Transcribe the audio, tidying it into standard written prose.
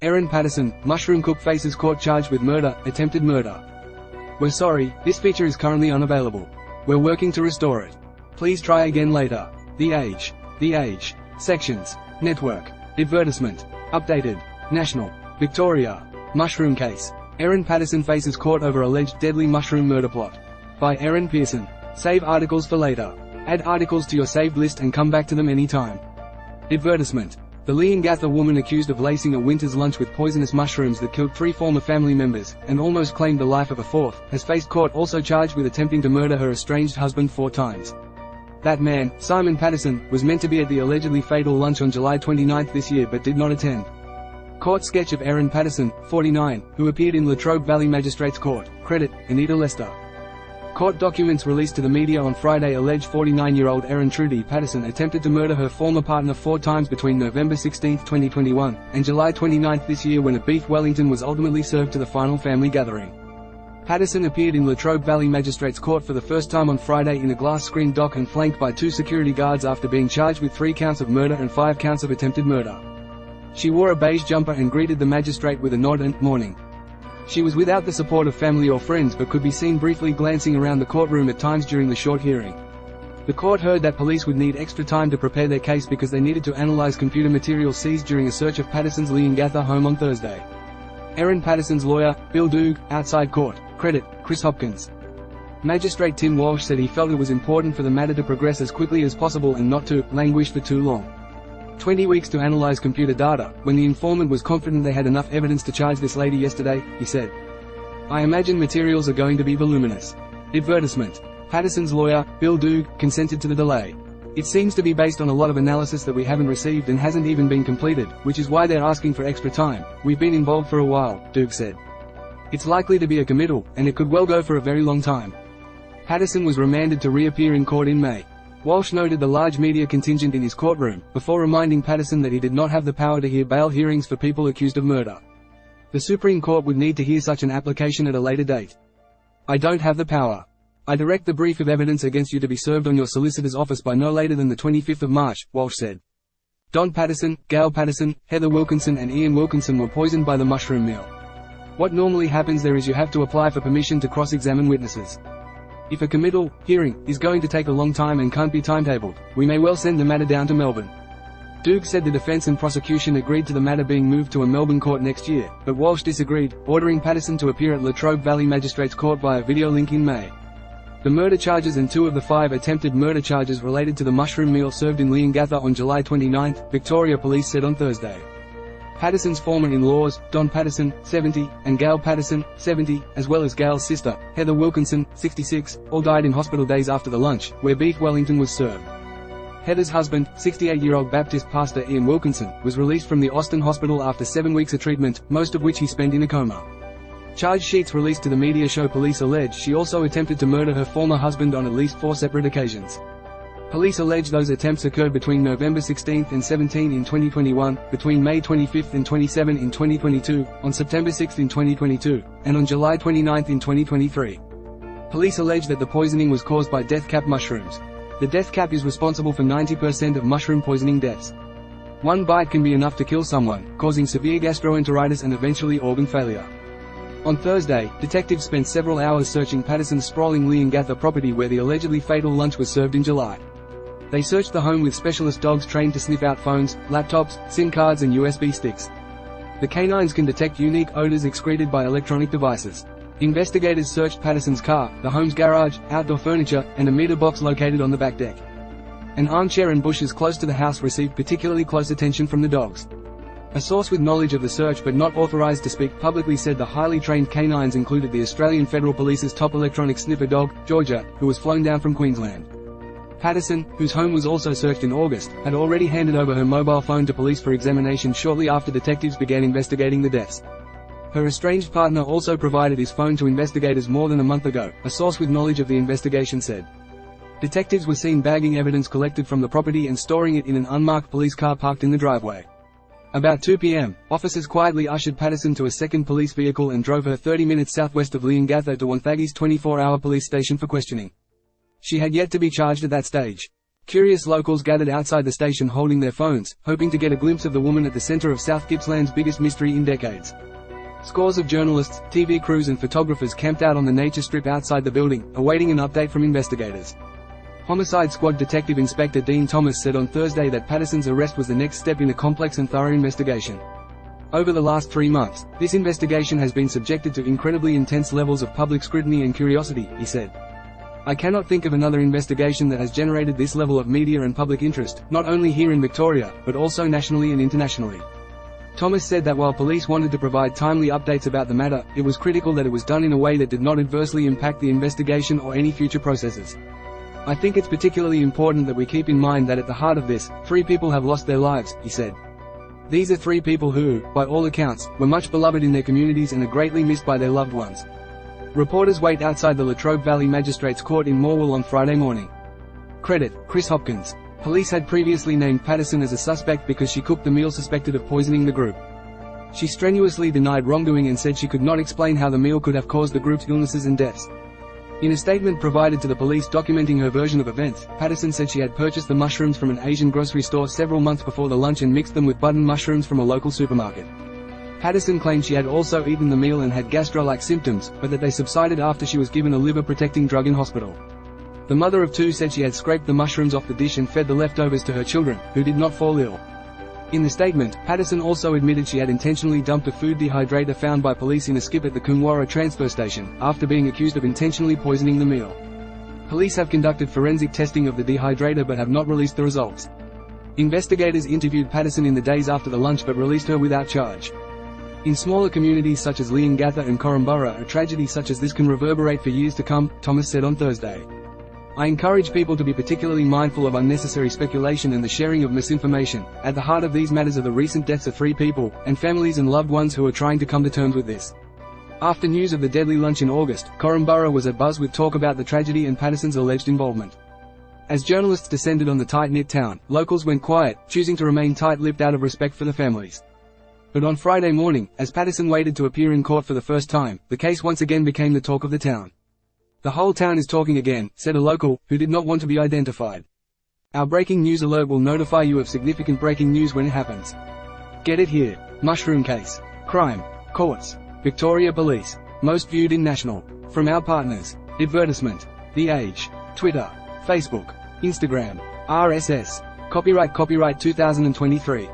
Erin Patterson, mushroom cook faces court charged with murder, attempted murder. We're sorry, this feature is currently unavailable. We're working to restore it. Please try again later. The Age. Sections. Network. Advertisement. Updated. National. Victoria. Mushroom case. Erin Patterson faces court over alleged deadly mushroom murder plot. By Erin Patterson. Save articles for later. Add articles to your saved list and come back to them anytime. Advertisement. The Leongatha woman accused of lacing a winter's lunch with poisonous mushrooms that killed 3 former family members, and almost claimed the life of a 4th, has faced court also charged with attempting to murder her estranged husband 4 times. That man, Simon Patterson, was meant to be at the allegedly fatal lunch on July 29 this year but did not attend. Court sketch of Erin Patterson, 49, who appeared in Latrobe Valley Magistrates Court, credit, Anita Lester. Court documents released to the media on Friday allege 49-year-old Erin Trudy Patterson attempted to murder her former partner 4 times between November 16, 2021, and July 29 this year when a beef Wellington was ultimately served to the final family gathering. Patterson appeared in Latrobe Valley Magistrates Court for the first time on Friday in a glass-screened dock and flanked by 2 security guards after being charged with 3 counts of murder and 5 counts of attempted murder. She wore a beige jumper and greeted the magistrate with a nod and "morning." She was without the support of family or friends but could be seen briefly glancing around the courtroom at times during the short hearing. The court heard that police would need extra time to prepare their case because they needed to analyze computer material seized during a search of Patterson's Leongatha home on Thursday. Erin Patterson's lawyer, Bill Doog, outside court, credit, Chris Hopkins. Magistrate Tim Walsh said he felt it was important for the matter to progress as quickly as possible and not to languish for too long. 20 weeks to analyze computer data, when the informant was confident they had enough evidence to charge this lady yesterday, he said. I imagine materials are going to be voluminous. Advertisement. Patterson's lawyer, Bill Doog, consented to the delay. It seems to be based on a lot of analysis that we haven't received and hasn't even been completed, which is why they're asking for extra time. We've been involved for a while, Doog said. It's likely to be a committal, and it could well go for a very long time. Patterson was remanded to reappear in court in May. Walsh noted the large media contingent in his courtroom, before reminding Patterson that he did not have the power to hear bail hearings for people accused of murder. The Supreme Court would need to hear such an application at a later date. I don't have the power. I direct the brief of evidence against you to be served on your solicitor's office by no later than the 25th of March, Walsh said. Don Patterson, Gail Patterson, Heather Wilkinson and Ian Wilkinson were poisoned by the mushroom meal. What normally happens there is you have to apply for permission to cross-examine witnesses. If a committal hearing is going to take a long time and can't be timetabled, we may well send the matter down to Melbourne. Doog said the defense and prosecution agreed to the matter being moved to a Melbourne court next year, but Walsh disagreed, ordering Patterson to appear at Latrobe Valley Magistrates Court via video link in May. The murder charges and 2 of the 5 attempted murder charges related to the mushroom meal served in Leongatha on July 29, Victoria Police said on Thursday. Patterson's former in-laws, Don Patterson, 70, and Gail Patterson, 70, as well as Gail's sister, Heather Wilkinson, 66, all died in hospital days after the lunch, where beef Wellington was served. Heather's husband, 68-year-old Baptist pastor Ian Wilkinson, was released from the Austin hospital after 7 weeks of treatment, most of which he spent in a coma. Charge sheets released to the media show police allege she also attempted to murder her former husband on at least 4 separate occasions. Police allege those attempts occurred between November 16 and 17 in 2021, between May 25 and 27 in 2022, on September 6 in 2022, and on July 29 in 2023. Police allege that the poisoning was caused by death cap mushrooms. The death cap is responsible for 90% of mushroom poisoning deaths. 1 bite can be enough to kill someone, causing severe gastroenteritis and eventually organ failure. On Thursday, detectives spent several hours searching Patterson's sprawling Leongatha property where the allegedly fatal lunch was served in July. They searched the home with specialist dogs trained to sniff out phones, laptops, SIM cards and USB sticks. The canines can detect unique odors excreted by electronic devices. Investigators searched Patterson's car, the home's garage, outdoor furniture, and a meter box located on the back deck. An armchair and bushes close to the house received particularly close attention from the dogs. A source with knowledge of the search but not authorized to speak publicly said the highly trained canines included the Australian Federal Police's top electronic sniffer dog, Georgia, who was flown down from Queensland. Patterson, whose home was also searched in August, had already handed over her mobile phone to police for examination shortly after detectives began investigating the deaths. Her estranged partner also provided his phone to investigators more than a month ago, a source with knowledge of the investigation said. Detectives were seen bagging evidence collected from the property and storing it in an unmarked police car parked in the driveway. About 2 p.m., officers quietly ushered Patterson to a second police vehicle and drove her 30 minutes southwest of Leongatha to Wonthaggi's 24-hour police station for questioning. She had yet to be charged at that stage. Curious locals gathered outside the station holding their phones, hoping to get a glimpse of the woman at the center of South Gippsland's biggest mystery in decades. Scores of journalists, TV crews and photographers camped out on the nature strip outside the building, awaiting an update from investigators. Homicide Squad Detective Inspector Dean Thomas said on Thursday that Patterson's arrest was the next step in a complex and thorough investigation. Over the last 3 months, this investigation has been subjected to incredibly intense levels of public scrutiny and curiosity, he said. I cannot think of another investigation that has generated this level of media and public interest, not only here in Victoria, but also nationally and internationally. Thomas said that while police wanted to provide timely updates about the matter, it was critical that it was done in a way that did not adversely impact the investigation or any future processes. I think it's particularly important that we keep in mind that at the heart of this, 3 people have lost their lives, he said. These are 3 people who, by all accounts, were much beloved in their communities and are greatly missed by their loved ones. Reporters wait outside the Latrobe Valley Magistrates Court in Morwell on Friday morning. Credit, Chris Hopkins. Police had previously named Patterson as a suspect because she cooked the meal suspected of poisoning the group. She strenuously denied wrongdoing and said she could not explain how the meal could have caused the group's illnesses and deaths. In a statement provided to the police documenting her version of events, Patterson said she had purchased the mushrooms from an Asian grocery store several months before the lunch and mixed them with button mushrooms from a local supermarket. Patterson claimed she had also eaten the meal and had gastro-like symptoms, but that they subsided after she was given a liver-protecting drug in hospital. The mother of 2 said she had scraped the mushrooms off the dish and fed the leftovers to her children, who did not fall ill. In the statement, Patterson also admitted she had intentionally dumped a food dehydrator found by police in a skip at the Coonawarra transfer station, after being accused of intentionally poisoning the meal. Police have conducted forensic testing of the dehydrator but have not released the results. Investigators interviewed Patterson in the days after the lunch but released her without charge. In smaller communities such as Leongatha and Korumburra, a tragedy such as this can reverberate for years to come, Thomas said on Thursday. I encourage people to be particularly mindful of unnecessary speculation and the sharing of misinformation. At the heart of these matters are the recent deaths of 3 people, and families and loved ones who are trying to come to terms with this. After news of the deadly lunch in August, Korumburra was abuzz with talk about the tragedy and Patterson's alleged involvement. As journalists descended on the tight-knit town, locals went quiet, choosing to remain tight-lipped out of respect for the families. But on Friday morning, as Patterson waited to appear in court for the first time, the case once again became the talk of the town. The whole town is talking again, said a local, who did not want to be identified. Our breaking news alert will notify you of significant breaking news when it happens. Get it here. Mushroom case. Crime. Courts. Victoria Police. Most viewed in national. From our partners. Advertisement. The Age. Twitter. Facebook. Instagram. RSS. Copyright 2023.